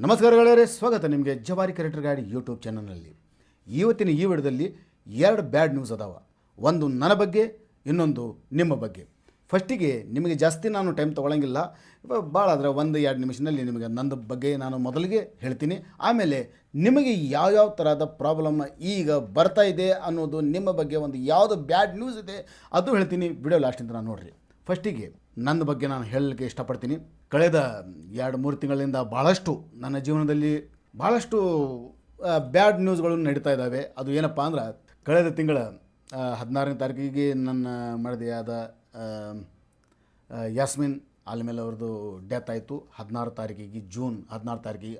ನಮಸ್ಕಾರಗಳೇ, ಸ್ವಾಗತ ನಿಮಗೆ ಜವಾರಿ ಕ್ಯಾರೆಕ್ಟರ್ ಗಾಡಿ ಯೂಟ್ಯೂಬ್ ಚಾನಲ್ನಲ್ಲಿ. ಇವತ್ತಿನ ಈ ವಿಡಿಯೋದಲ್ಲಿ ಎರಡು ಬ್ಯಾಡ್ ನ್ಯೂಸ್ ಅದಾವ. ಒಂದು ನನ್ನ ಬಗ್ಗೆ, ಇನ್ನೊಂದು ನಿಮ್ಮ ಬಗ್ಗೆ. ಫಸ್ಟಿಗೆ ನಿಮಗೆ ಜಾಸ್ತಿ ನಾನು ಟೈಮ್ ತೊಗೊಳಂಗಿಲ್ಲ, ಭಾಳ ಆದರೆ 1-2 ನಿಮಿಷದಲ್ಲಿ ನಿಮಗೆ ನನ್ನ ಬಗ್ಗೆ ನಾನು ಮೊದಲಿಗೆ ಹೇಳ್ತೀನಿ. ಆಮೇಲೆ ನಿಮಗೆ ಯಾವ್ಯಾವ ಥರದ ಪ್ರಾಬ್ಲಮ್ ಈಗ ಬರ್ತಾ ಇದೆ ಅನ್ನೋದು, ನಿಮ್ಮ ಬಗ್ಗೆ ಒಂದು ಯಾವುದು ಬ್ಯಾಡ್ ನ್ಯೂಸ್ ಇದೆ ಅದು ಹೇಳ್ತೀನಿ. ವಿಡಿಯೋ ಲಾಸ್ಟಿಂದ ನಾನು ನೋಡಿರಿ. ಫಸ್ಟಿಗೆ ನನ್ನ ಬಗ್ಗೆ ನಾನು ಹೇಳಲಿಕ್ಕೆ ಇಷ್ಟಪಡ್ತೀನಿ. ಕಳೆದ 2-3 ತಿಂಗಳಿಂದ ಭಾಳಷ್ಟು ನನ್ನ ಜೀವನದಲ್ಲಿ ಭಾಳಷ್ಟು ಬ್ಯಾಡ್ ನ್ಯೂಸ್ಗಳು ನಡೀತಾ ಇದ್ದಾವೆ. ಅದು ಏನಪ್ಪ ಅಂದ್ರೆ, ಕಳೆದ ತಿಂಗಳ 16ನೇ ತಾರೀಕಿಗೆ ನನ್ನ ಮಡದಿಯಾದ ಯಾಸ್ಮಿನ್ ಆಲ್ಮೇಲೆ ಅವ್ರದ್ದು ಡೆತ್ ಆಯಿತು. 16 ತಾರೀಕಿಗೆ, ಜೂನ್ 16 ತಾರೀಕಿಗೆ.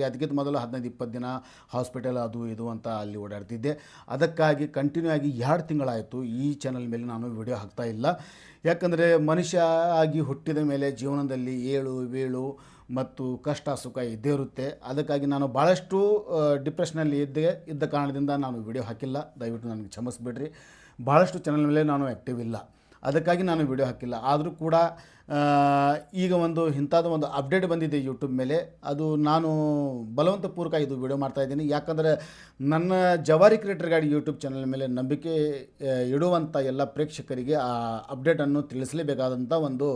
ಅದಕ್ಕಿಂತ ಮೊದಲು 15-20 ದಿನ ಹಾಸ್ಪಿಟಲ್ ಅದು ಇದು ಅಂತ ಅಲ್ಲಿ ಓಡಾಡ್ತಿದ್ದೆ. ಅದಕ್ಕಾಗಿ ಕಂಟಿನ್ಯೂ ಆಗಿ 2 ತಿಂಗಳಾಯಿತು ಈ ಚಾನಲ್ ಮೇಲೆ ನಾನು ವಿಡಿಯೋ ಹಾಕ್ತಾ ಇಲ್ಲ. ಯಾಕಂದರೆ ಮನುಷ್ಯ ಆಗಿ ಹುಟ್ಟಿದ ಮೇಲೆ ಜೀವನದಲ್ಲಿ ಏಳು ಬೀಳು ಮತ್ತು ಕಷ್ಟ ಸುಖ ಇದ್ದೇ ಇರುತ್ತೆ. ಅದಕ್ಕಾಗಿ ನಾನು ಭಾಳಷ್ಟು ಡಿಪ್ರೆಷನಲ್ಲಿ ಇದ್ದ ಕಾರಣದಿಂದ ನಾನು ವಿಡಿಯೋ ಹಾಕಿಲ್ಲ. ದಯವಿಟ್ಟು ನನಗೆ ಕ್ಷಮಿಸ್ಬಿಡ್ರಿ. ಭಾಳಷ್ಟು ಚಾನಲ್ ಮೇಲೆ ನಾನು ಆ್ಯಕ್ಟಿವ್ ಇಲ್ಲ, ಅದಕ್ಕಾಗಿ ನಾನು ವಿಡಿಯೋ ಹಾಕಿಲ್ಲ. ಆದರೂ ಕೂಡ ಈಗ ಇಂಥದ್ದು ಒಂದು ಅಪ್ಡೇಟ್ ಬಂದಿದೆ ಯೂಟ್ಯೂಬ್ ಮೇಲೆ. ಅದು ನಾನು ಬಲವಂತಪೂರ್ವಕ ಇದು ವಿಡಿಯೋ ಮಾಡ್ತಾಯಿದ್ದೀನಿ. ಯಾಕಂದರೆ ನನ್ನ ಜವಾರಿ ಕ್ರಿಯೇಟರ್ ಗಾಡಿ ಯೂಟ್ಯೂಬ್ ಚಾನಲ್ ಮೇಲೆ ನಂಬಿಕೆ ಇಡುವಂಥ ಎಲ್ಲ ಪ್ರೇಕ್ಷಕರಿಗೆ ಆ ಅಪ್ಡೇಟನ್ನು ತಿಳಿಸಲೇಬೇಕಾದಂಥ ಒಂದು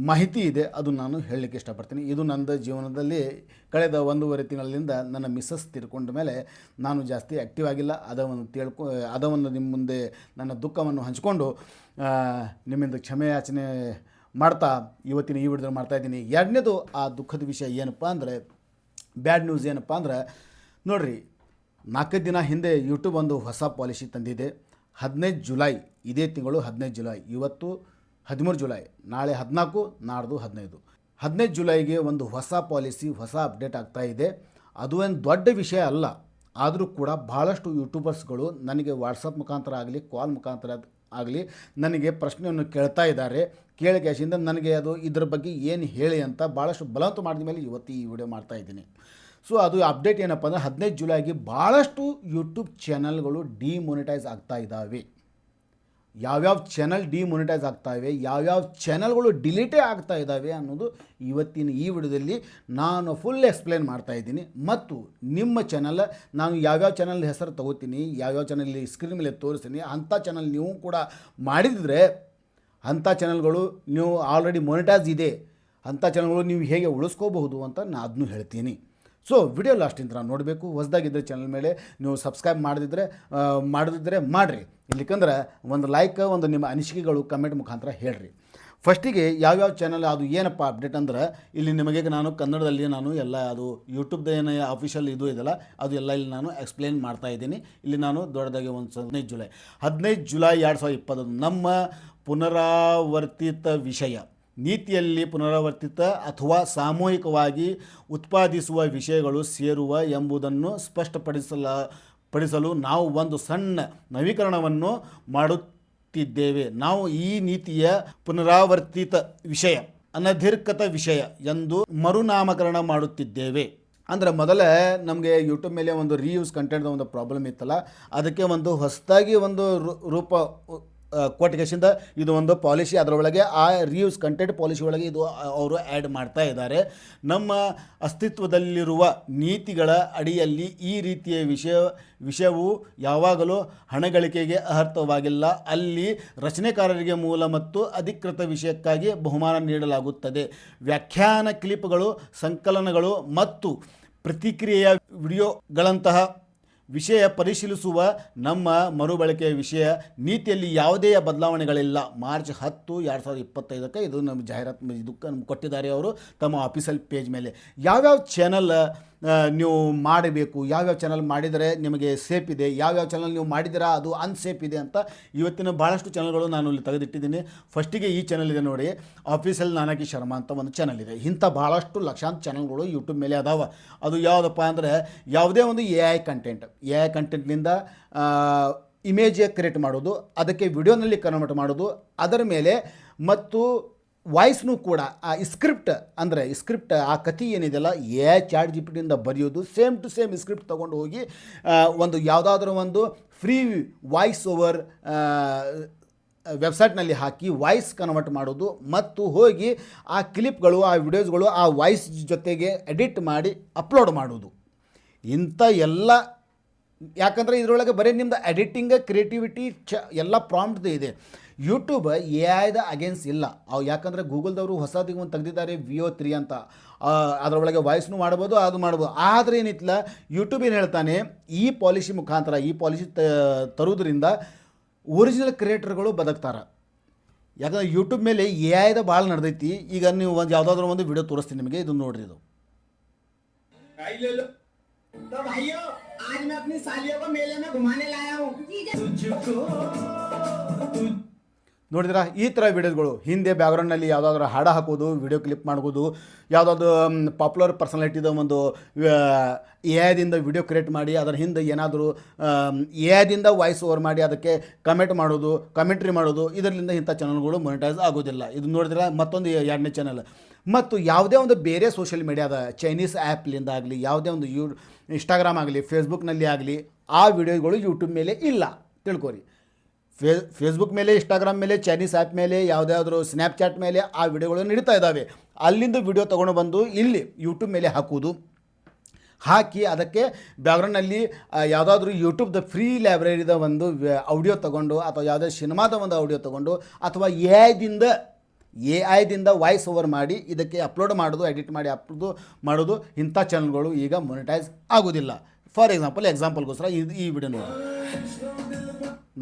ಮಾಹಿತಿ ಇದೆ. ಅದು ನಾನು ಹೇಳಲಿಕ್ಕೆ ಇಷ್ಟಪಡ್ತೀನಿ. ಇದು ನನ್ನ ಜೀವನದಲ್ಲಿ ಕಳೆದ 1.5 ತಿಂಗಳಿಂದ ನನ್ನ ಮಿಸ್ಸಸ್ ತೀರ್ಕೊಂಡ ಮೇಲೆ ನಾನು ಜಾಸ್ತಿ ಆ್ಯಕ್ಟಿವ್ ಆಗಿಲ್ಲ. ಅದವನ್ನು ನಿಮ್ಮ ಮುಂದೆ ನನ್ನ ದುಃಖವನ್ನು ಹಂಚಿಕೊಂಡು ನಿಮ್ಮಿಂದ ಕ್ಷಮೆಯಾಚನೆ ಮಾಡ್ತಾ ಇವತ್ತಿನ ಈ ವಿಡಿಯೋ ಮಾಡ್ತಾಯಿದ್ದೀನಿ. ಎರಡನೇದು ಆ ದುಃಖದ ವಿಷಯ ಏನಪ್ಪ ಅಂದರೆ, ಬ್ಯಾಡ್ ನ್ಯೂಸ್ ಏನಪ್ಪ ಅಂದ್ರೆ, ನೋಡಿರಿ, 4 ದಿನ ಹಿಂದೆ ಯೂಟ್ಯೂಬ್ ಒಂದು ಹೊಸ ಪಾಲಿಸಿ ತಂದಿದೆ. 15 ಜುಲೈ, ಇದೇ ತಿಂಗಳು 15 ಜುಲೈ, ಇವತ್ತು 13 ಜುಲೈ, ನಾಳೆ 14, ನಾಡ್ದು 15. 15 ಜುಲೈಗೆ ಒಂದು ಹೊಸ ಪಾಲಿಸಿ, ಹೊಸ ಅಪ್ಡೇಟ್ ಆಗ್ತಾ ಇದೆ. ಅದು ಏನು ದೊಡ್ಡ ವಿಷಯ ಅಲ್ಲ. ಆದರೂ ಕೂಡ ಭಾಳಷ್ಟು ಯೂಟ್ಯೂಬರ್ಸ್ಗಳು ನನಗೆ ವಾಟ್ಸಪ್ ಮುಖಾಂತರ ಆಗಲಿ, ಕಾಲ್ ಮುಖಾಂತರ ಆಗಲಿ ನನಗೆ ಪ್ರಶ್ನೆಯನ್ನು ಕೇಳ್ತಾ ಇದ್ದಾರೆ. ಕೇಳಿಕೆಯಿಂದ ನನಗೆ ಅದು ಇದ್ರ ಬಗ್ಗೆ ಏನು ಹೇಳಿ ಅಂತ ಭಾಳಷ್ಟು ಬಲವಂತ ಮಾಡಿದ ಮೇಲೆ ಇವತ್ತು ಈ ವಿಡಿಯೋ ಮಾಡ್ತಾಯಿದ್ದೀನಿ. ಸೊ ಅದು ಅಪ್ಡೇಟ್ ಏನಪ್ಪ ಅಂದರೆ, 15 ಜುಲೈಗೆ ಭಾಳಷ್ಟು ಯೂಟ್ಯೂಬ್ ಚಾನಲ್ಗಳು ಡಿಮೊನಿಟೈಸ್ ಆಗ್ತಾ ಇದ್ದಾವೆ. ಯಾವ್ಯಾವ ಚಾನಲ್ ಡಿಮೊನಿಟೈಸ್ ಆಗ್ತಾಯಿವೆ, ಯಾವ್ಯಾವ ಚಾನಲ್ಗಳು ಡಿಲೀಟೇ ಆಗ್ತಾ ಇದ್ದಾವೆ ಅನ್ನೋದು ಇವತ್ತಿನ ಈ ವಿಡಿಯೋದಲ್ಲಿ ನಾನು ಫುಲ್ ಎಕ್ಸ್ಪ್ಲೇನ್ ಮಾಡ್ತಾಯಿದ್ದೀನಿ. ಮತ್ತು ನಿಮ್ಮ ಚಾನಲ್, ನಾನು ಯಾವ್ಯಾವ ಚಾನಲ್ ಹೆಸರು ತೊಗೋತೀನಿ, ಯಾವ್ಯಾವ ಚಾನಲ್ ಸ್ಕ್ರೀನ್ ಮೇಲೆ ತೋರಿಸ್ತೀನಿ, ಅಂಥ ಚಾನಲ್ ನೀವು ಕೂಡ ಮಾಡಿದರೆ, ಅಂಥ ಚಾನಲ್ಗಳು ನೀವು ಆಲ್ರೆಡಿ ಮೊನಿಟೈಸ್ ಇದೆ, ಅಂಥ ಚಾನಲ್ಗಳು ನೀವು ಹೇಗೆ ಉಳಿಸ್ಕೋಬಹುದು ಅಂತ ನಾನು ಅದನ್ನು ಹೇಳ್ತೀನಿ. ಸೊ ವಿಡಿಯೋ ಲಾಸ್ಟಿಂದ ನೋಡಬೇಕು. ಹೊಸದಾಗಿದ್ದರೆ ಚಾನಲ್ ಮೇಲೆ ನೀವು ಸಬ್ಸ್ಕ್ರೈಬ್ ಮಾಡದಿದ್ದರೆ ಮಾಡಿರಿ. ಇಲ್ಲಿಕಂದ್ರೆ ಒಂದು ಲೈಕ್, ಒಂದು ನಿಮ್ಮ ಅನಿಸಿಕೆಗಳು ಕಮೆಂಟ್ ಮುಖಾಂತರ ಹೇಳ್ರಿ. ಫಸ್ಟಿಗೆ ಯಾವ್ಯಾವ ಚಾನಲ್ ಅದು ಏನಪ್ಪ ಅಪ್ಡೇಟ್ ಅಂದ್ರೆ, ಇಲ್ಲಿ ನಿಮಗೆ ನಾನು ಕನ್ನಡದಲ್ಲಿ ನಾನು ಎಲ್ಲ ಅದು ಯೂಟ್ಯೂಬ್ದು ಏನು ಅಫಿಷಿಯಲ್ ಇದು ಇದೆಯಲ್ಲ ಅದು ಎಲ್ಲ ಇಲ್ಲಿ ನಾನು ಎಕ್ಸ್ಪ್ಲೇನ್ ಮಾಡ್ತಾಯಿದ್ದೀನಿ. ಇಲ್ಲಿ ನಾನು ದೊಡ್ಡದಾಗಿ 15 ಜುಲೈ 2021 ನಮ್ಮ ಪುನರಾವರ್ತಿತ ವಿಷಯ, ನೀತಿಯಲ್ಲಿ ಪುನರಾವರ್ತಿತ ಅಥವಾ ಸಾಮೂಹಿಕವಾಗಿ ಉತ್ಪಾದಿಸುವ ವಿಷಯಗಳು ಸೇರುವ ಎಂಬುದನ್ನು ಸ್ಪಷ್ಟಪಡಿಸಲು ನಾವು ಒಂದು ಸಣ್ಣ ನವೀಕರಣವನ್ನು ಮಾಡುತ್ತಿದ್ದೇವೆ. ನಾವು ಈ ನೀತಿಯ ಪುನರಾವರ್ತಿತ ವಿಷಯ, ಅನಧಿಕೃತ ವಿಷಯ ಎಂದು ಮರುನಾಮಕರಣ ಮಾಡುತ್ತಿದ್ದೇವೆ. ಅಂದರೆ ಮೊದಲೇ ನಮಗೆ ಯೂಟ್ಯೂಬ್ ಮೇಲೆ ಒಂದು ರೀಯೂಸ್ ಕಂಟೆಂಟ್ದ ಒಂದು ಪ್ರಾಬ್ಲಮ್ ಇತ್ತಲ್ಲ, ಅದಕ್ಕೆ ಒಂದು ಹೊಸದಾಗಿ ಒಂದು ರೂಪ ಕೊಟ್ಟಿಗೆಸಿಂದ ಇದು ಒಂದು ಪಾಲಿಸಿ, ಅದರೊಳಗೆ ಆ ರೀಯೂಸ್ ಕಂಟೆಂಟ್ ಪಾಲಿಸಿ ಒಳಗೆ ಇದು ಅವರು ಆ್ಯಡ್ ಮಾಡ್ತಾ ಇದ್ದಾರೆ. ನಮ್ಮ ಅಸ್ತಿತ್ವದಲ್ಲಿರುವ ನೀತಿಗಳ ಅಡಿಯಲ್ಲಿ ಈ ರೀತಿಯ ವಿಷಯವು ಯಾವಾಗಲೂ ಹಣಗಳಿಕೆಗೆ ಅರ್ಹವಾಗಿಲ್ಲ. ಅಲ್ಲಿ ರಚನೆಕಾರರಿಗೆ ಮೂಲ ಮತ್ತು ಅಧಿಕೃತ ವಿಷಯಕ್ಕಾಗಿ ಬಹುಮಾನ ನೀಡಲಾಗುತ್ತದೆ. ವ್ಯಾಖ್ಯಾನ ಕ್ಲಿಪ್ಗಳು, ಸಂಕಲನಗಳು ಮತ್ತು ಪ್ರತಿಕ್ರಿಯೆಯ ವಿಡಿಯೋಗಳಂತಹ ವಿಷಯ ಪರಿಶೀಲಿಸುವ ನಮ್ಮ ಮರುಬಳಕೆಯ ವಿಷಯ ನೀತಿಯಲ್ಲಿ ಯಾವುದೇ ಬದಲಾವಣೆಗಳಿಲ್ಲ. ಮಾರ್ಚ್ 10, 2025 ಇದು ನಮ್ಮ ಜಾಹೀರಾತು ಇದಕ್ಕೆ ಕೊಟ್ಟಿದ್ದಾರೆ ಅವರು ತಮ್ಮ ಆಫೀಸಲ್ ಪೇಜ್ ಮೇಲೆ. ಯಾವ್ಯಾವ ಚಾನಲ್ ನೀವು ಮಾಡಬೇಕು, ಯಾವ್ಯಾವ ಚಾನಲ್ ಮಾಡಿದರೆ ನಿಮಗೆ ಸೇಫ್ ಇದೆ, ಯಾವ್ಯಾವ ಚಾನಲ್ ನೀವು ಮಾಡಿದಿರಾ ಅದು ಅನ್ಸೇಫ್ ಇದೆ ಅಂತ ಇವತ್ತಿನ ಭಾಳಷ್ಟು ಚಾನಲ್ಗಳು ನಾನು ಇಲ್ಲಿ ತೆಗೆದಿಟ್ಟಿದ್ದೀನಿ. ಫಸ್ಟಿಗೆ ಈ ಚಾನಲ್ ಇದೆ ನೋಡಿ, ಆಫೀಸಲ್ ನಾನಕಿ ಶರ್ಮಾ ಅಂತ ಒಂದು ಚಾನಲ್ ಇದೆ. ಇಂಥ ಭಾಳಷ್ಟು ಲಕ್ಷಾಂತರ ಚಾನಲ್ಗಳು ಯೂಟ್ಯೂಬ್ ಮೇಲೆ ಅದಾವೆ. ಅದು ಯಾವುದಪ್ಪ ಅಂದರೆ, ಯಾವುದೇ ಒಂದು AI ಕಂಟೆಂಟ್ನಿಂದ ಇಮೇಜ್ ಕ್ರಿಯೇಟ್ ಮಾಡೋದು, ಅದಕ್ಕೆ ವಿಡಿಯೋನಲ್ಲಿ ಕನ್ವರ್ಟ್ ಮಾಡೋದು, ಅದರ ಮೇಲೆ ಮತ್ತು ವಾಯ್ಸ್ನೂ ಕೂಡ ಆ ಸ್ಕ್ರಿಪ್ಟ್ ಆ ಕಥೆ ಏನಿದೆಯಲ್ಲ ಚಾಟ್ ಜಿಪಿಟಿಯಿಂದ ಬರೆಯೋದು, ಸೇಮ್ ಟು ಸೇಮ್ ಸ್ಕ್ರಿಪ್ಟ್ ತೊಗೊಂಡು ಹೋಗಿ ಒಂದು ಯಾವುದಾದ್ರೂ ಒಂದು ಫ್ರೀ ವಾಯ್ಸ್ ಓವರ್ ವೆಬ್ಸೈಟ್ನಲ್ಲಿ ಹಾಕಿ ವಾಯ್ಸ್ ಕನ್ವರ್ಟ್ ಮಾಡೋದು ಮತ್ತು ಹೋಗಿ ಆ ಕ್ಲಿಪ್ಗಳು ಆ ವಿಡಿಯೋಸ್ಗಳು ಆ ವಾಯ್ಸ್ ಜೊತೆಗೆ ಎಡಿಟ್ ಮಾಡಿ ಅಪ್ಲೋಡ್ ಮಾಡೋದು. ಇಂಥ ಎಲ್ಲ, ಯಾಕಂದರೆ ಇದರೊಳಗೆ ಬರೀ ನಿಮ್ಮದು ಎಡಿಟಿಂಗ್ ಕ್ರಿಯೇಟಿವಿಟಿ ಎಲ್ಲ ಪ್ರಾಂಪ್ಟ್ ಇದೆ. ಯೂಟ್ಯೂಬ್ ಎ ಐದ ಅಗೇನ್ಸ್ಟ್ ಇಲ್ಲ ಅವು, ಯಾಕಂದರೆ ಗೂಗಲ್ದವರು ಹೊಸದಿಗೆ ಒಂದು ತೆಗೆದಿದ್ದಾರೆ VO3 ಅಂತ, ಅದರೊಳಗೆ ವಾಯ್ಸ್ನು ಮಾಡ್ಬೋದು, ಅದು ಮಾಡ್ಬೋದು. ಆದರೆ ಏನಿತ್ತಲ್ಲ, ಯೂಟ್ಯೂಬ್ ಏನು ಹೇಳ್ತಾನೆ, ಈ ಪಾಲಿಸಿ ಮುಖಾಂತರ ಈ ಪಾಲಿಸಿ ತರುವುದರಿಂದ ಒರಿಜಿನಲ್ ಕ್ರಿಯೇಟರ್ಗಳು ಬದುಕ್ತಾರೆ. ಯಾಕಂದರೆ ಯೂಟ್ಯೂಬ್ ಮೇಲೆ ಎ ಐದ ಭಾಳ ನಡೆದೈತಿ. ಈಗ ನೀವು ಒಂದು ಯಾವುದಾದ್ರೂ ಒಂದು ವಿಡಿಯೋ ತೋರಿಸ್ತೀನಿ ನಿಮಗೆ, ಇದು ನೋಡ್ರಿ. ಇದು तो भाइयों आज मैं अपनी सालियों को मेले में घुमाने लाया हूँ. ನೋಡಿದ್ರಾ ಈ ಥರ ವಿಡಿಯೋಗಳು. ಹಿಂದೆ ಬ್ಯಾಕ್ಗ್ರೌಂಡ್ನಲ್ಲಿ ಯಾವುದಾದ್ರೂ ಹಾಡು ಹಾಕೋದು, ವಿಡಿಯೋ ಕ್ಲಿಪ್ ಮಾಡ್ಬೋದು, ಯಾವುದಾದ್ರು ಪಾಪ್ಯುಲರ್ ಪರ್ಸನಾಲಿಟಿದ ಒಂದು ಎ ಐದಿಂದ ವಿಡಿಯೋ ಕ್ರಿಯೇಟ್ ಮಾಡಿ ಅದರ ಹಿಂದೆ ಏನಾದರೂ ಎ ಐದಿಂದ ವಾಯ್ಸ್ ಓವರ್ ಮಾಡಿ ಅದಕ್ಕೆ ಕಮೆಂಟ್ ಮಾಡೋದು, ಕಮೆಂಟ್ರಿ ಮಾಡೋದು, ಇದರಿಂದ ಇಂಥ ಚಾನಲ್ಗಳು ಮೊನಿಟೈಸ್ ಆಗೋದಿಲ್ಲ. ಇದು ನೋಡಿದ್ರೆ ಮತ್ತೊಂದು 2ನೇ ಚಾನಲ್. ಮತ್ತು ಯಾವುದೇ ಒಂದು ಬೇರೆ ಸೋಷಿಯಲ್ ಮೀಡಿಯಾದ ಚೈನೀಸ್ ಆ್ಯಪ್ಲಿಂದ ಆಗಲಿ, ಯಾವುದೇ ಒಂದು ಇನ್ಸ್ಟಾಗ್ರಾಮ್ ಆಗಲಿ, ಫೇಸ್ಬುಕ್ನಲ್ಲಿ ಆಗಲಿ ಆ ವಿಡಿಯೋಗಳು ಯೂಟ್ಯೂಬ್ ಮೇಲೆ ಇಲ್ಲ, ತಿಳ್ಕೊರಿ. ಫೇಸ್ಬುಕ್ ಮೇಲೆ, ಇನ್ಸ್ಟಾಗ್ರಾಮ್ ಮೇಲೆ, ಚೈನೀಸ್ ಆ್ಯಪ್ ಮೇಲೆ, ಯಾವುದಾದ್ರೂ ಸ್ನ್ಯಾಪ್ಚಾಟ್ ಮೇಲೆ ಆ ವಿಡಿಯೋಗಳು ನಡೀತಾ ಇದ್ದಾವೆ. ಅಲ್ಲಿಂದ ವಿಡಿಯೋ ತೊಗೊಂಡು ಬಂದು ಇಲ್ಲಿ ಯೂಟ್ಯೂಬ್ ಮೇಲೆ ಹಾಕುವುದು, ಹಾಕಿ ಅದಕ್ಕೆ ಬ್ಯಾಕ್ಗ್ರೌಂಡ್ನಲ್ಲಿ ಯಾವುದಾದ್ರೂ ಯೂಟ್ಯೂಬ್ದ ಫ್ರೀ ಲೈಬ್ರರಿದ ಒಂದು ಆಡಿಯೋ ತೊಗೊಂಡು, ಅಥವಾ ಯಾವುದೇ ಸಿನಿಮಾದ ಒಂದು ಆಡಿಯೋ ತೊಗೊಂಡು, ಅಥವಾ ಎ ಐದಿಂದ ವಾಯ್ಸ್ ಓವರ್ ಮಾಡಿ ಇದಕ್ಕೆ ಅಪ್ಲೋಡ್ ಮಾಡೋದು, ಎಡಿಟ್ ಮಾಡಿ ಅಪ್ಲೋಡ್ ಮಾಡೋದು. ಇಂಥ ಚಾನಲ್ಗಳು ಈಗ ಮೊನಿಟೈಸ್ ಆಗೋದಿಲ್ಲ. ಫಾರ್ ಎಕ್ಸಾಂಪಲ್ಗೋಸ್ಕರ ಈ ವಿಡಿಯೋ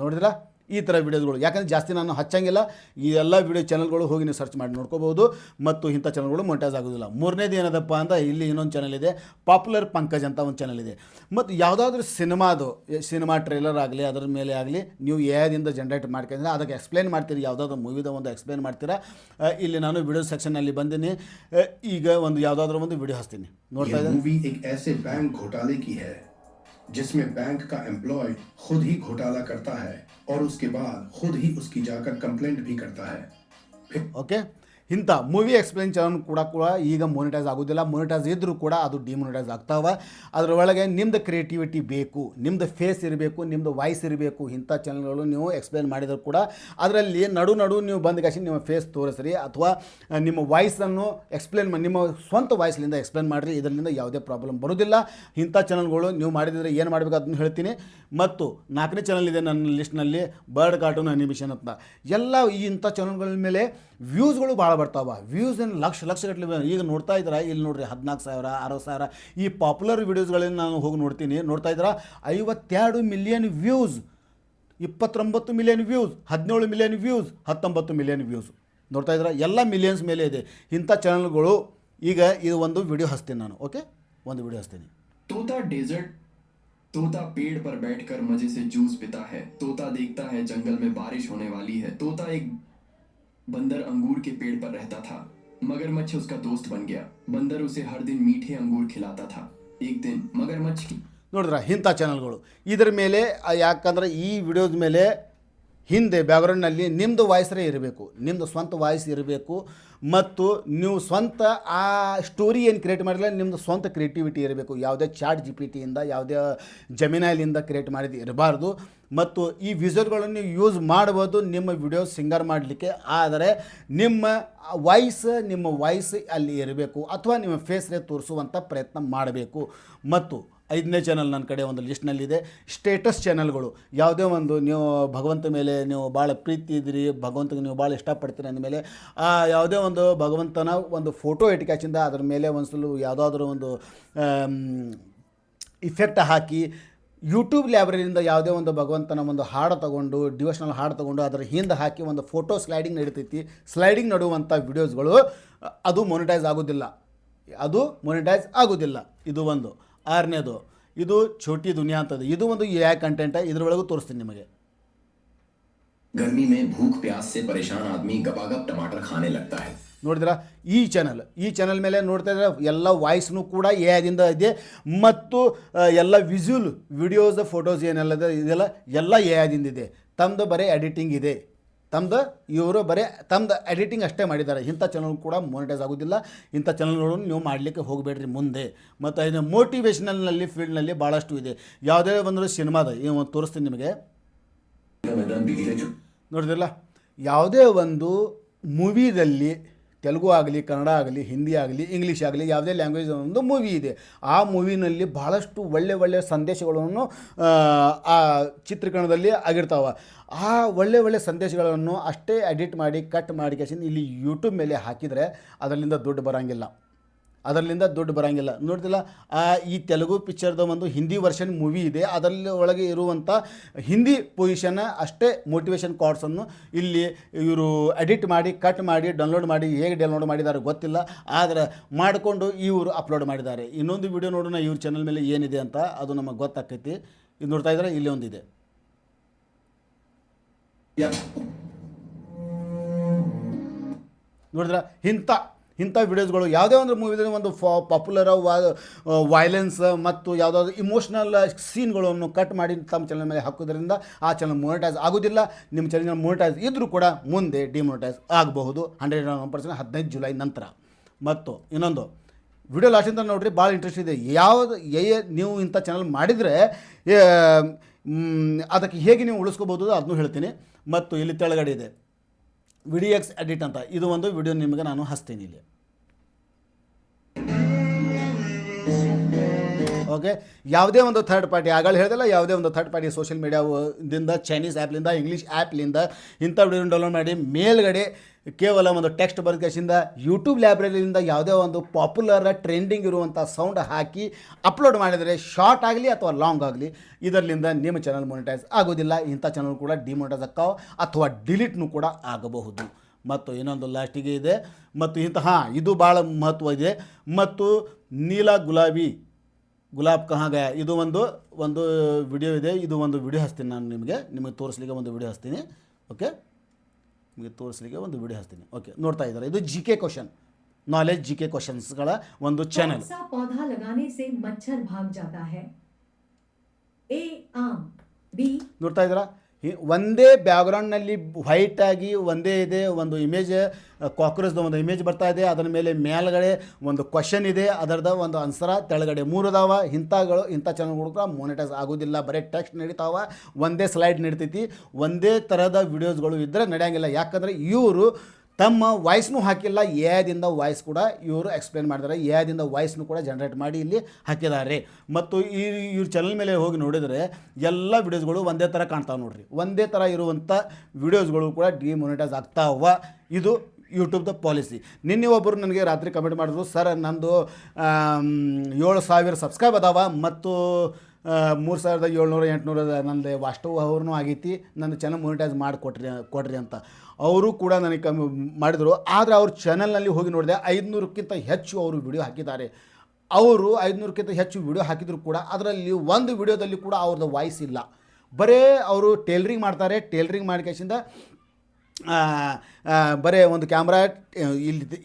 ನೋಡಿದ್ರಾ, ಈ ಥರ ವಿಡಿಯೋಗಳು. ಯಾಕಂದರೆ ಜಾಸ್ತಿ ನಾನು ಹಚ್ಚಂಗಿಲ್ಲ, ಈ ಎಲ್ಲ ವಿಡಿಯೋ ಚಾನಲ್ಗಳು ಹೋಗಿ ನೀವು ಸರ್ಚ್ ಮಾಡಿ ನೋಡ್ಕೋಬೋದು. ಮತ್ತು ಇಂಥ ಚಾನಲ್ಗಳು ಮೊನಿಟೈಸ್ ಆಗೋದಿಲ್ಲ. 3ನೇದು ಏನದಪ್ಪ ಅಂತ, ಇಲ್ಲಿ ಇನ್ನೊಂದು ಚಾನಲ್ ಇದೆ, ಪಾಪ್ಯುಲರ್ ಪಂಕಜ್ ಅಂತ ಒಂದು ಚಾನಲ್ ಇದೆ. ಮತ್ತು ಯಾವುದಾದ್ರೂ ಸಿನಿಮಾ ಟ್ರೇಲರ್ ಆಗಲಿ, ಅದರ ಮೇಲೆ ಆಗಲಿ ನೀವು ಎ ಐದಿಂದ ಜನ್ರೇಟ್ ಮಾಡ್ಕೊಂಡ್ರೆ ಅದಕ್ಕೆ ಎಕ್ಸ್ಪ್ಲೇನ್ ಮಾಡ್ತೀರಿ, ಯಾವುದಾದ್ರೂ ಮೂವಿದ ಒಂದು ಎಕ್ಸ್ಪ್ಲೇನ್ ಮಾಡ್ತೀರಾ. ಇಲ್ಲಿ ನಾನು ವಿಡಿಯೋ ಸೆಕ್ಷನಲ್ಲಿ ಬಂದೀನಿ. ಈಗ ಒಂದು ಯಾವುದಾದ್ರೂ ಒಂದು ವಿಡಿಯೋ ಹಚ್ತೀನಿ, ನೋಡ್ತಾ ಇದ್ದೀನಿ. जिसमें बैंक का एम्प्लॉय खुद ही घोटाला करता है और उसके बाद खुद ही उसकी जाकर कंप्लेंट भी करता है. ओके, ಇಂಥ ಮೂವಿ ಎಕ್ಸ್ಪ್ಲೇನ್ ಚಾನಲ್ ಕೂಡ ಈಗ ಮೊನಿಟೈಸ್ ಆಗೋದಿಲ್ಲ. ಮೊನಿಟೈಸ್ ಇದ್ದರೂ ಕೂಡ ಅದು ಡಿಮೊನಿಟೈಸ್ ಆಗ್ತಾವೆ. ಅದರೊಳಗೆ ನಿಮ್ಮದು ಕ್ರಿಯೇಟಿವಿಟಿ ಬೇಕು, ನಿಮ್ಮದು ಫೇಸ್ ಇರಬೇಕು, ನಿಮ್ಮದು ವಾಯ್ಸ್ ಇರಬೇಕು. ಇಂಥ ಚಾನಲ್ಗಳು ನೀವು ಎಕ್ಸ್ಪ್ಲೇನ್ ಮಾಡಿದರೂ ಕೂಡ ಅದರಲ್ಲಿ ನಡು ನೀವು ಬಂದ ಕಾಶಿ ನಿಮ್ಮ ಫೇಸ್ ತೋರಿಸ್ರಿ, ಅಥವಾ ನಿಮ್ಮ ವಾಯ್ಸನ್ನು ಎಕ್ಸ್ಪ್ಲೇನ್ ಮಾಡಿ, ನಿಮ್ಮ ಸ್ವಂತ ವಾಯ್ಸ್ಲಿಂದ ಎಕ್ಸ್ಪ್ಲೇನ್ ಮಾಡಿರಿ. ಇದರಿಂದ ಯಾವುದೇ ಪ್ರಾಬ್ಲಮ್ ಬರೋದಿಲ್ಲ. ಇಂಥ ಚಾನಲ್ಗಳು ನೀವು ಮಾಡಿದರೆ ಏನು ಮಾಡಬೇಕು ಅದನ್ನು ಹೇಳ್ತೀನಿ. ಮತ್ತು 4ನೇ ಚಾನಲ್ ಇದೆ ನನ್ನ ಲಿಸ್ಟ್ನಲ್ಲಿ, ಬರ್ಡ್ ಕಾರ್ಟೂನ್ ಅನಿಮೇಷನ್ ಅಂತ. ಎಲ್ಲ ಈ ಇಂಥ ಚಾನಲ್ಗಳ ಮೇಲೆ ವ್ಯೂಸ್ಗಳು ಭಾಳ ಬರ್ತಾವೆ. ವ್ಯೂಸ್ ಏನು ಲಕ್ಷಗಟ್ಟಲೆ. ಈಗ ನೋಡ್ತಾ ಇದ್ದೀರಾ, ಇಲ್ಲಿ ನೋಡಿರಿ 14,000 60,000 ಈ ಪಾಪ್ಯುಲರ್ ವೀಡಿಯೋಸ್ಗಳನ್ನು ನಾನು ಹೋಗಿ ನೋಡ್ತಾ ಇದ್ದೀರಾ. 52 million views, 29 million views, 17 million views, 19 million views ನೋಡ್ತಾ ಇದ್ದೀರಾ. ಎಲ್ಲ ಮಿಲಿಯನ್ಸ್ ಮೇಲೆ ಇದೆ ಇಂಥ ಚಾನಲ್ಗಳು. ಈಗ ಇದು ಒಂದು ವಿಡಿಯೋ ಹಚ್ತೀನಿ ನಾನು. ಓಕೆ, ಒಂದು ವಿಡಿಯೋ ಹಚ್ತೀನಿ. तोता पेड़ पर बैठकर मजे से जूस पीता है. तोता देखता है जंगल में बारिश होने वाली है. तोता एक बंदर अंगूर के पेड़ पर रहता था. मगरमच्छ उसका दोस्त बन गया. बंदर उसे हर दिन मीठे अंगूर खिलाता था. एक दिन मगरमच्छ की ನೋಡಿದ್ರ ಇಂಥ ಚಾನಲ್ಗಳು. ಇದರ ಮೇಲೆ ಯಾಕಂದರೆ ಈ ವಿಡಿಯೋದ ಮೇಲೆ ಹಿಂದೆ ಬ್ಯಾಕ್ಗ್ರೌಂಡ್ನಲ್ಲಿ ನಿಮ್ಮದು ವಾಯ್ಸರೇ ಇರಬೇಕು, ನಿಮ್ಮದು ಸ್ವಂತ ವಾಯ್ಸ್ ಇರಬೇಕು. ಮತ್ತು ನೀವು ಸ್ವಂತ ಆ ಸ್ಟೋರಿ ಏನು ಕ್ರಿಯೇಟ್ ಮಾಡಿಲ್ಲ, ನಿಮ್ಮದು ಸ್ವಂತ ಕ್ರಿಯೇಟಿವಿಟಿ ಇರಬೇಕು. ಯಾವುದೇ ಚಾಟ್ GPT ಯಾವುದೇ ಜಮಿನೈಲಿಂದ ಕ್ರಿಯೇಟ್ ಮಾಡಿದ್ದು ಇರಬಾರ್ದು. ಮತ್ತು ಈ ವಿಜುವಲ್ಗಳನ್ನು ನೀವು ಯೂಸ್ ಮಾಡ್ಬೋದು ನಿಮ್ಮ ವಿಡಿಯೋ ಸಿಂಗರ್ ಮಾಡಲಿಕ್ಕೆ. ಆದರೆ ನಿಮ್ಮ ವಾಯ್ಸ್ ಅಲ್ಲಿ ಇರಬೇಕು, ಅಥವಾ ನಿಮ್ಮ ಫೇಸ್ಗೆ ತೋರಿಸುವಂಥ ಪ್ರಯತ್ನ ಮಾಡಬೇಕು. ಮತ್ತು 5ನೇ ಚಾನಲ್ ನನ್ನ ಕಡೆ ಒಂದು ಲಿಸ್ಟ್ನಲ್ಲಿದೆ, ಸ್ಟೇಟಸ್ ಚಾನಲ್ಗಳು. ಯಾವುದೇ ಒಂದು ನೀವು ಭಗವಂತ ಮೇಲೆ ನೀವು ಭಾಳ ಪ್ರೀತಿ ಇದ್ದೀರಿ, ಭಗವಂತಗೆ ನೀವು ಭಾಳ ಇಷ್ಟಪಡ್ತೀರಿ ಅಂದಮೇಲೆ ಯಾವುದೇ ಒಂದು ಭಗವಂತನ ಒಂದು ಫೋಟೋ ಇಟ್ಕಾಚಿಂದ ಅದರ ಮೇಲೆ ಒಂದು ಸಲ ಯಾವುದಾದ್ರೂ ಒಂದು ಇಫೆಕ್ಟ್ ಹಾಕಿ, ಯೂಟ್ಯೂಬ್ ಲೈಬ್ರರಿಯಿಂದ ಯಾವುದೇ ಒಂದು ಭಗವಂತನ ಒಂದು ಹಾಡು ತೊಗೊಂಡು, ಡಿವೋಷನಲ್ ಹಾಡು ತೊಗೊಂಡು ಅದರ ಹಿಂದೆ ಹಾಕಿ ಒಂದು ಫೋಟೋ ಸ್ಲೈಡಿಂಗ್ ನಡೀತೈತಿ. ಸ್ಲೈಡಿಂಗ್ ನಡುವಂಥ ವಿಡಿಯೋಸ್ಗಳು ಅದು ಮೊನಿಟೈಸ್ ಆಗೋದಿಲ್ಲ. ಇದು ಒಂದು. 6ನೇದು ಇದು ಛೋಟಿ ದುನಿಯಾ ಅಂತದೆ. ಇದು ಒಂದು AI ಕಂಟೆಂಟ್. ಇದರೊಳಗೂ ತೋರಿಸ್ತೀನಿ ನಿಮಗೆ. गर्मी में भूख प्यास से परेशान आदमी गपागप टमाटर खाने लगता है. ನೋಡಿದ್ರಾ ಈ ಚಾನಲ್ ಮೇಲೆ ನೋಡ್ತಾ ಇದ್ರೆ ಎಲ್ಲ ವಾಯ್ಸ್ನು ಕೂಡ AI ಇದೆ. ಮತ್ತು ಎಲ್ಲ ವಿಜುವಲ್ ವಿಡಿಯೋಸ್ ಫೋಟೋಸ್ ಏನೆಲ್ಲ ಇದೆಲ್ಲ ಎಲ್ಲ AI ಇದೆ. ತಮ್ಮದು ಬರೀ ಎಡಿಟಿಂಗ್ ಇದೆ, ಇವರು ಬರೀ ತಮ್ಮದು ಎಡಿಟಿಂಗ್ ಅಷ್ಟೇ ಮಾಡಿದ್ದಾರೆ. ಇಂಥ ಚಾನಲ್ ಕೂಡ ಮೊನಿಟೈಸ್ ಆಗೋದಿಲ್ಲ. ಇಂಥ ಚಾನಲ್ಗಳನ್ನು ನೀವು ಮಾಡಲಿಕ್ಕೆ ಹೋಗಬೇಡ್ರಿ ಮುಂದೆ. ಮತ್ತು ಇದು ಮೋಟಿವೇಶ್ನಲ್ನಲ್ಲಿ ಫೀಲ್ಡ್ನಲ್ಲಿ ಭಾಳಷ್ಟು ಇದೆ. ಯಾವುದೇ ಒಂದು ಸಿನಿಮಾದ ತೋರಿಸ್ತೀನಿ ನಿಮಗೆ, ನೋಡಿದ್ರಲ್ಲ. ಯಾವುದೇ ಒಂದು ಮೂವಿದಲ್ಲಿ ತೆಲುಗು ಆಗಲಿ, ಕನ್ನಡ ಆಗಲಿ, ಹಿಂದಿ ಆಗಲಿ, ಇಂಗ್ಲೀಷ್ ಆಗಲಿ, ಯಾವುದೇ ಲ್ಯಾಂಗ್ವೇಜ್ ಒಂದು ಮೂವಿ ಇದೆ. ಆ ಮೂವಿನಲ್ಲಿ ಭಾಳಷ್ಟು ಒಳ್ಳೆಯ ಸಂದೇಶಗಳನ್ನು ಆ ಚಿತ್ರೀಕರಣದಲ್ಲಿ ಆಗಿರ್ತಾವೆ. ಆ ಒಳ್ಳೆಯ ಸಂದೇಶಗಳನ್ನು ಅಷ್ಟೇ ಎಡಿಟ್ ಮಾಡಿ ಕಟ್ ಮಾಡಿ ಇಲ್ಲಿ ಯೂಟ್ಯೂಬ್ ಮೇಲೆ ಹಾಕಿದರೆ ಅದರಿಂದ ದುಡ್ಡು ಬರೋಂಗಿಲ್ಲ. ನೋಡ್ತಿಲ್ಲ, ಈ ತೆಲುಗು ಪಿಕ್ಚರ್ದ ಒಂದು ಹಿಂದಿ ವರ್ಷನ್ ಮೂವಿ ಇದೆ. ಅದರಲ್ಲಿ ಒಳಗೆ ಇರುವಂಥ ಹಿಂದಿ ಪೊಸಿಷನ್ ಅಷ್ಟೇ ಮೋಟಿವೇಶನ್ ಕಾರ್ಡ್ಸನ್ನು ಇಲ್ಲಿ ಇವರು ಎಡಿಟ್ ಮಾಡಿ ಕಟ್ ಮಾಡಿ ಡೌನ್ಲೋಡ್ ಮಾಡಿ ಹೇಗೆ ಡೌನ್ಲೋಡ್ ಮಾಡಿದ್ದಾರೆ ಗೊತ್ತಿಲ್ಲ, ಆದರೆ ಮಾಡಿಕೊಂಡು ಇವರು ಅಪ್ಲೋಡ್ ಮಾಡಿದ್ದಾರೆ. ಇನ್ನೊಂದು ವಿಡಿಯೋ ನೋಡೋಣ ಇವ್ರ ಚಾನಲ್ ಮೇಲೆ ಏನಿದೆ ಅಂತ, ಅದು ನಮಗೆ ಗೊತ್ತಾಗ್ತೈತಿ. ಇದು ನೋಡ್ತಾ ಇದ್ದಾರೆ, ಇಲ್ಲಿ ಒಂದಿದೆ ನೋಡಿದ್ರೆ. ಇಂಥ ವಿಡಿಯೋಸ್ಗಳು ಯಾವುದೇ ಒಂದು ಮೂವಿದಲ್ಲಿ ಒಂದು ಪಾಪ್ಯುಲರ್ ವೈಲೆನ್ಸ್ ಮತ್ತು ಯಾವುದಾದ್ರು ಇಮೋಷ್ನಲ್ ಸೀನ್ಗಳನ್ನು ಕಟ್ ಮಾಡಿ ತಮ್ಮ ಚಾನಲ್ ಮೇಲೆ ಹಾಕೋದ್ರಿಂದ ಆ ಚಾನಲ್ ಮೊನಿಟೈಸ್ ಆಗೋದಿಲ್ಲ. ನಿಮ್ಮ ಚಾನಲ್ ಮೊನಿಟೈಸ್ ಇದ್ದರೂ ಕೂಡ ಮುಂದೆ ಡಿಮೊನಿಟೈಸ್ ಆಗಬಹುದು 100% 15 ಜುಲೈ ನಂತರ. ಮತ್ತು ಇನ್ನೊಂದು ವಿಡಿಯೋ ಲಾಸ್ಟಿಂದ ನೋಡ್ರಿ, ಭಾಳ ಇಂಟ್ರೆಸ್ಟ್ ಇದೆ. ನೀವು ಇಂಥ ಚಾನಲ್ ಮಾಡಿದರೆ ಅದಕ್ಕೆ ಹೇಗೆ ನೀವು ಉಳಿಸ್ಕೋಬೋದು ಅದನ್ನು ಹೇಳ್ತೀನಿ. ಮತ್ತು ಇಲ್ಲಿ ತೆಳಗಡೆ ಇದೆ ವಿಡಿಎಕ್ಸ್ ಎಡಿಟ್ ಅಂತ, ಇದು ಒಂದು ವಿಡಿಯೋ ನಿಮಗೆ ನಾನು ಹಚ್ತೀನಿ ಇಲ್ಲಿ. ಓಕೆ, ಯಾವುದೇ ಒಂದು ಥರ್ಡ್ ಪಾರ್ಟಿ ಆಗಳು ಹೇಳಿದಲ್ಲ, ಯಾವುದೇ ಒಂದು ಥರ್ಡ್ ಪಾರ್ಟಿ ಸೋಷಿಯಲ್ ಮೀಡಿಯಾದಿಂದ, ಚೈನೀಸ್ ಆ್ಯಪ್ಲಿಂದ, ಇಂಗ್ಲೀಷ್ ಆ್ಯಪ್ಲಿಂದ ಇಂಥ ವಿಡಿಯೋ ಡೌನ್ಲೋಡ್ ಮಾಡಿ ಮೇಲ್ಗಡೆ ಕೇವಲ ಒಂದು ಟೆಕ್ಸ್ಟ್ ಬರ್ಕೇಸಿಂದ ಯೂಟ್ಯೂಬ್ ಲೈಬ್ರರಿಯಿಂದ ಯಾವುದೇ ಒಂದು ಪಾಪ್ಯುಲರ್ ಟ್ರೆಂಡಿಂಗ್ ಇರುವಂಥ ಸೌಂಡ್ ಹಾಕಿ ಅಪ್ಲೋಡ್ ಮಾಡಿದರೆ, ಶಾರ್ಟ್ ಆಗಲಿ ಅಥವಾ ಲಾಂಗ್ ಆಗಲಿ, ಇದರಿಂದ ನಿಮ್ಮ ಚಾನಲ್ ಮೊನಿಟೈಸ್ ಆಗೋದಿಲ್ಲ. ಇಂಥ ಚಾನಲ್ ಕೂಡ ಡಿಮೊನಿಟೈಸ್ ಆಗ್ತಾವೆ ಅಥವಾ ಡಿಲೀಟ್ನೂ ಕೂಡ ಆಗಬಹುದು. ಮತ್ತು ಇನ್ನೊಂದು ಲಾಸ್ಟಿಗೆ ಇದೆ, ಮತ್ತು ಇದು ಭಾಳ ಮಹತ್ವ ಇದೆ. ಮತ್ತು ನೀಲ ಗುಲಾಬ್ ಕಹಾ ಗಯಾ, ಇದು ಒಂದು ವಿಡಿಯೋ ಇದೆ. ಇದು ಒಂದು ವಿಡಿಯೋ ಹಚ್ತೀನಿ ನಾನು ನಿಮಗೆ ತೋರಿಸ್ಲಿಕ್ಕೆ ಒಂದು ವಿಡಿಯೋ ಹಚ್ತೀನಿ. ಓಕೆ, ನಿಮಗೆ ತೋರಿಸ್ಲಿಕ್ಕೆ ಒಂದು ವಿಡಿಯೋ ಹಚ್ತೀನಿ. ಓಕೆ, ನೋಡ್ತಾ ಇದ್ದಾರೆ, ಇದು GK ಕ್ವಶನ್, ನಾಲೆಜ್ GK ಕ್ವಶನ್ಸ್ಗಳ ಒಂದು ಚಾನಲ್. पौधा लगाने से मच्छर भाग जाता है? A आम, B ನೋಡ್ತಾ ಇದ್ದೀರಾ, ಒಂದೇ ಬ್ಯಾಕ್ಗ್ರೌಂಡ್ನಲ್ಲಿ ವೈಟಾಗಿ ಒಂದೇ ಇದೆ, ಒಂದು ಇಮೇಜ್ ಕಾಕ್ರೋಚ್ದ ಒಂದು ಇಮೇಜ್ ಬರ್ತಾ ಇದೆ. ಅದರ ಮೇಲೆ ಮೇಲ್ಗಡೆ ಒಂದು ಕ್ವಶನ್ ಇದೆ, ಅದರದ ಒಂದು ಆನ್ಸರ ತೆಳಗಡೆ 3 ಅದಾವ. ಇಂಥ ಚಾನಲ್ಗಳು ಕೂಡ ಮೊನಿಟೈಸ್ ಆಗೋದಿಲ್ಲ, ಬರೀ ಟೆಕ್ಸ್ಟ್ ನಡೀತಾವ, ಒಂದೇ ಸ್ಲೈಡ್ ನಡೀತೈತಿ. ಒಂದೇ ಥರದ ವಿಡಿಯೋಸ್ಗಳು ಇದ್ದರೆ ನಡೆಯೋಂಗಿಲ್ಲ. ಯಾಕಂದರೆ ಇವರು ತಮ್ಮ ವಾಯ್ಸ್ನೂ ಹಾಕಿಲ್ಲ, ಎದಿಂದ ವಾಯ್ಸ್ ಕೂಡ ಇವರು ಎಕ್ಸ್ಪ್ಲೇನ್ ಮಾಡಿದ್ದಾರೆ. ಎದಿಂದ ವಾಯ್ಸ್ನೂ ಕೂಡ ಜನರೇಟ್ ಮಾಡಿ ಇಲ್ಲಿ ಹಾಕಿದ್ದಾರೆ. ಮತ್ತು ಇವ್ರ ಚಾನಲ್ ಮೇಲೆ ಹೋಗಿ ನೋಡಿದರೆ ಎಲ್ಲ ವಿಡಿಯೋಸ್ಗಳು ಒಂದೇ ಥರ ಕಾಣ್ತಾವೆ ನೋಡ್ರಿ. ಒಂದೇ ಥರ ಇರುವಂಥ ವಿಡಿಯೋಸ್ಗಳು ಕೂಡ ಡಿಮೊನಿಟೈಸ್ ಆಗ್ತಾವ. ಇದು ಯೂಟ್ಯೂಬ್ದ ಪಾಲಿಸಿ. ನಿನ್ನೆ ಒಬ್ಬರು ನನಗೆ ರಾತ್ರಿ ಕಮೆಂಟ್ ಮಾಡಿದ್ರು, ಸರ್ ನಂದು 7,000 ಸಬ್ಸ್ಕ್ರೈಬ್ ಅದಾವ ಮತ್ತು 3,700-800 ನಂದು ವಾಸ್ತವ ಅವ್ರನ್ನೂ ಆಗೈತಿ, ನನ್ನ ಚಾನಲ್ ಮೊನಿಟೈಸ್ ಕೊಡ್ರಿ ಅಂತ ಅವರು ಕೂಡ ನನಗೆ ಮಾಡಿದರು. ಆದರೆ ಅವ್ರ ಚಾನಲ್ನಲ್ಲಿ ಹೋಗಿ ನೋಡಿದೆ 500ಕ್ಕಿಂತ ಹೆಚ್ಚು ಅವರು ವಿಡಿಯೋ ಹಾಕಿದ್ದಾರೆ. ಅವರು 500ಕ್ಕಿಂತ ಹೆಚ್ಚು ವಿಡಿಯೋ ಹಾಕಿದ್ರು ಕೂಡ ಅದರಲ್ಲಿ ಒಂದು ವಿಡಿಯೋದಲ್ಲಿ ಕೂಡ ಅವ್ರದ್ದು ವಾಯ್ಸ್ ಇಲ್ಲ. ಬರೇ ಅವರು ಟೇಲರಿಂಗ್ ಮಾಡ್ತಾರೆ. ಟೇಲರಿಂಗ್ ಮಾಡಿಕೆಸಿಂದ ಬರೇ ಒಂದು ಕ್ಯಾಮ್ರಾ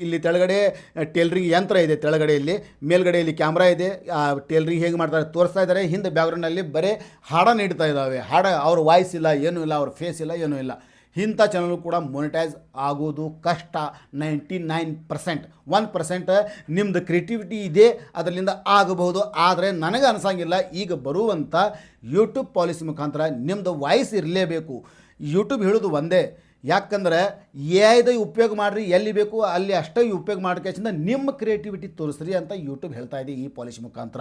ಇಲ್ಲಿ ತೆಳಗಡೆ ಟೇಲರಿಂಗ್ ಯಂತ್ರ ಇದೆ, ತೆಳಗಡೆಯಲ್ಲಿ ಮೇಲ್ಗಡೆಯಲ್ಲಿ ಕ್ಯಾಮ್ರಾ ಇದೆ. ಟೇಲರಿಂಗ್ ಹೇಗೆ ಮಾಡ್ತಾರೆ ತೋರಿಸ್ತಾ ಇದ್ದಾರೆ. ಹಿಂದೆ ಬ್ಯಾಕ್ಗ್ರೌಂಡಲ್ಲಿ ಬರೀ ಹಾಡ ನೀಡ್ತಾ ಇದ್ದಾವೆ. ಅವ್ರ ವಾಯ್ಸ್ ಇಲ್ಲ, ಏನೂ ಇಲ್ಲ, ಅವ್ರ ಫೇಸ್ ಇಲ್ಲ, ಏನೂ ಇಲ್ಲ. ಇಂಥ ಚಾನಲ್ ಕೂಡ ಮೊನಿಟೈಸ್ ಆಗೋದು ಕಷ್ಟ. 99%. 1% ನಿಮ್ಮದು ಕ್ರಿಯೇಟಿವಿಟಿ ಇದೆ, ಅದರಿಂದ ಆಗಬಹುದು. ಆದರೆ ನನಗೆ ಅನಿಸಂಗಿಲ್ಲ. ಈಗ ಬರುವಂಥ ಯೂಟ್ಯೂಬ್ ಪಾಲಿಸಿ ಮುಖಾಂತರ ನಿಮ್ಮದು ವಾಯ್ಸ್ ಇರಲೇಬೇಕು. ಯೂಟ್ಯೂಬ್ ಹೇಳೋದು ಒಂದೇ, ಯಾಕಂದರೆ AI ಉಪಯೋಗ ಮಾಡಿರಿ, ಎಲ್ಲಿ ಬೇಕು ಅಲ್ಲಿ ಅಷ್ಟೇ ಉಪಯೋಗ ಮಾಡ್ಕೇಸಿಂದ ನಿಮ್ಮ ಕ್ರಿಯೇಟಿವಿಟಿ ತೋರಿಸ್ರಿ ಅಂತ ಯೂಟ್ಯೂಬ್ ಹೇಳ್ತಾ ಇದೆ ಈ ಪಾಲಿಸಿ ಮುಖಾಂತರ.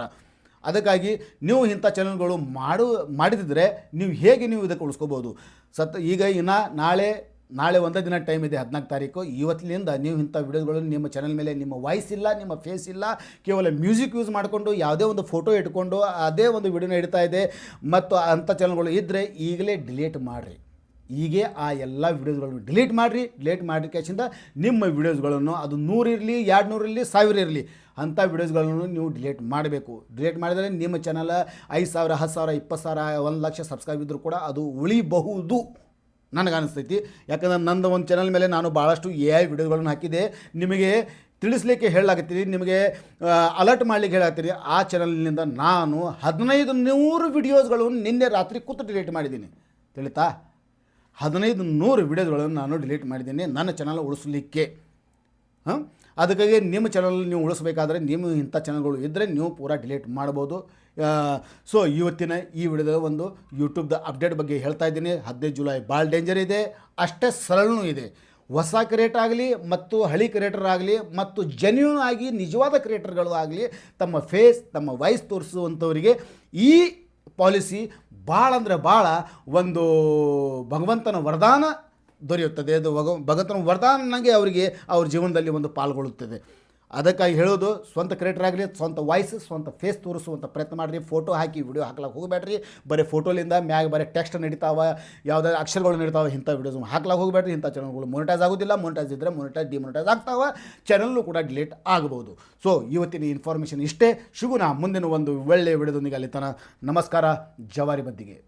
ಅದಕ್ಕಾಗಿ ನೀವು ಇಂಥ ಚಾನಲ್ಗಳು ಮಾಡಿದಿದ್ರೆ ನೀವು ಇದಕ್ಕೆ ಉಳಿಸ್ಕೋಬೋದು. ಈಗ ಇನ್ನು ನಾಳೆ ಒಂದೇ ದಿನ ಟೈಮ್ ಇದೆ, 14 ತಾರೀಕು. ಇವತ್ತಿನಿಂದ ನೀವು ಇಂಥ ವಿಡಿಯೋಗಳು ನಿಮ್ಮ ಚಾನಲ್ ಮೇಲೆ ನಿಮ್ಮ ವಾಯ್ಸ್ ಇಲ್ಲ, ನಿಮ್ಮ ಫೇಸ್ ಇಲ್ಲ, ಕೇವಲ ಮ್ಯೂಸಿಕ್ ಯೂಸ್ ಮಾಡಿಕೊಂಡು ಯಾವುದೇ ಒಂದು ಫೋಟೋ ಇಟ್ಕೊಂಡು ಅದೇ ಒಂದು ವಿಡಿಯೋನ ಇಡ್ತಾ ಇದೆ ಮತ್ತು ಅಂಥ ಚಾನಲ್ಗಳು ಇದ್ದರೆ ಈಗಲೇ ಡಿಲೀಟ್ ಮಾಡಿರಿ. ಹೀಗೆ ಆ ಎಲ್ಲ ವಿಡಿಯೋಸ್ಗಳನ್ನು ಡಿಲೀಟ್ ಮಾಡಿಕೆಸಿಂದ ನಿಮ್ಮ ವಿಡಿಯೋಸ್ಗಳನ್ನು ಅದು 100 ಇರಲಿ, 200 ಇರಲಿ, 1000 ಇರಲಿ, ಅಂಥ ವಿಡಿಯೋಸ್ಗಳನ್ನು ನೀವು ಡಿಲೀಟ್ ಮಾಡಬೇಕು. ಡಿಲೀಟ್ ಮಾಡಿದರೆ ನಿಮ್ಮ ಚಾನಲ್ 5,000, 10,000, 20,000, 1,00,000 ಸಬ್ಸ್ಕ್ರೈಬ್ ಇದ್ದರೂ ಕೂಡ ಅದು ಉಳಿಬಹುದು ನನಗನ್ನಿಸ್ತೈತಿ. ಯಾಕಂದರೆ ನಂದು ಒಂದು ಚಾನಲ್ ಮೇಲೆ ನಾನು ಭಾಳಷ್ಟು AI ವಿಡಿಯೋಗಳನ್ನು ಹಾಕಿದೆ. ನಿಮಗೆ ತಿಳಿಸ್ಲಿಕ್ಕೆ ಹೇಳಾಕತ್ತೀರಿ, ನಿಮಗೆ ಅಲರ್ಟ್ ಮಾಡಲಿಕ್ಕೆ ಹೇಳಾಕತ್ತೀರಿ. ಆ ಚಾನಲ್ನಿಂದ ನಾನು 1,500 ವಿಡಿಯೋಸ್ಗಳನ್ನು ನಿನ್ನೆ ರಾತ್ರಿ ಕೂತು ಡಿಲೀಟ್ ಮಾಡಿದ್ದೀನಿ. ತಿಳಿತಾ? 1,500 ವಿಡಿಯೋಸ್ಗಳನ್ನು ನಾನು ಡಿಲೀಟ್ ಮಾಡಿದ್ದೀನಿ ನನ್ನ ಚಾನಲ್ ಉಳಿಸಲಿಕ್ಕೆ. ಅದಕ್ಕಾಗಿ ನಿಮ್ಮ ಚಾನಲ್ ನೀವು ಉಳಿಸ್ಬೇಕಾದ್ರೆ ನಿಮ್ಮ ಇಂಥ ಚಾನಲ್ಗಳು ಇದ್ದರೆ ನೀವು ಪೂರಾ ಡಿಲೀಟ್ ಮಾಡ್ಬೋದು. ಸೊ ಇವತ್ತಿನ ಈ ವಿಡಿಯೋದ ಒಂದು ಯೂಟ್ಯೂಬ್ದ ಅಪ್ಡೇಟ್ ಬಗ್ಗೆ ಹೇಳ್ತಾ ಇದ್ದೀನಿ. 15 ಜುಲೈ ಭಾಳ ಡೇಂಜರ್ ಇದೆ, ಅಷ್ಟೇ ಸರಳನೂ ಇದೆ. ಹೊಸ ಕ್ರಿಯೇಟರ್ ಆಗಲಿ ಮತ್ತು ಹಳಿ ಕ್ರಿಯೇಟರ್ ಆಗಲಿ ಮತ್ತು ಜೆನ್ಯೂನ್ ಆಗಿ ನಿಜವಾದ ಕ್ರಿಯೇಟರ್ಗಳು ಆಗಲಿ ತಮ್ಮ ಫೇಸ್ ತಮ್ಮ ವಾಯ್ಸ್ ತೋರಿಸುವಂಥವರಿಗೆ ಈ ಪಾಲಿಸಿ ಭಾಳ ಅಂದರೆ ಭಾಳ ಒಂದು ಭಗವಂತನ ವರದಾನ ದೊರೆಯುತ್ತದೆ. ಅದು ಭಗವಂತನ ವರದಾನನಾಗೆ ಅವರಿಗೆ ಅವ್ರ ಜೀವನದಲ್ಲಿ ಒಂದು ಪಾಲ್ಗೊಳ್ಳುತ್ತದೆ. ಅದಕ್ಕಾಗಿ ಹೇಳೋದು, ಸ್ವಂತ ಕ್ರಿಯೇಟರ್ ಆಗಲಿ ಸ್ವಂತ ವಾಯ್ಸ್ ಸ್ವಂತ ಫೇಸ್ ತೋರಿಸುವಂಥ ಪ್ರಯತ್ನ ಮಾಡಿರಿ. ಫೋಟೋ ಹಾಕಿ ವಿಡಿಯೋ ಹಾಕ್ಲಾಕೆ ಹೋಗಬೇಡ್ರಿ. ಬರೀ ಫೋಟೋಲಿಂದ ಮ್ಯಾಗ ಬರೀ ಟೆಕ್ಸ್ಟ್ ನಡೀತಾವೆ, ಯಾವುದಾದ್ರು ಅಕ್ಷರಗಳು ನಡೀತಾವೆ, ಇಂಥ ವಿಡಿಯೋಸ್ ಹಾಕ್ಲಾಕೆ ಹೋಗಬೇಡ್ರಿ. ಇಂಥ ಚಾನಲ್ಗಳು ಮೊನಿಟೈಸ್ ಆಗೋದಿಲ್ಲ. ಮೊನಿಟೈಸ್ ಇದ್ದರೆ ಮೊನಿಟೈಸ್ ಡಿಮೊನಿಟೈಸ್ ಆಗ್ತಾವೆ, ಚಾನಲ್ಲು ಕೂಡ ಡಿಲೀಟ್ ಆಗ್ಬೋದು. ಸೊ ಇವತ್ತಿನ ಇನ್ಫಾರ್ಮೇಷನ್ ಇಷ್ಟೇ. ಸಿಗೋಣ ಮುಂದಿನ ಒಂದು ಒಳ್ಳೆಯ ವಿಡಿಯೋದೊಂದಿಗೆ. ಅಲ್ಲಿ ತನಕ ನಮಸ್ಕಾರ. ಜವಾರಿ ಬದ್ದಿಗೆ.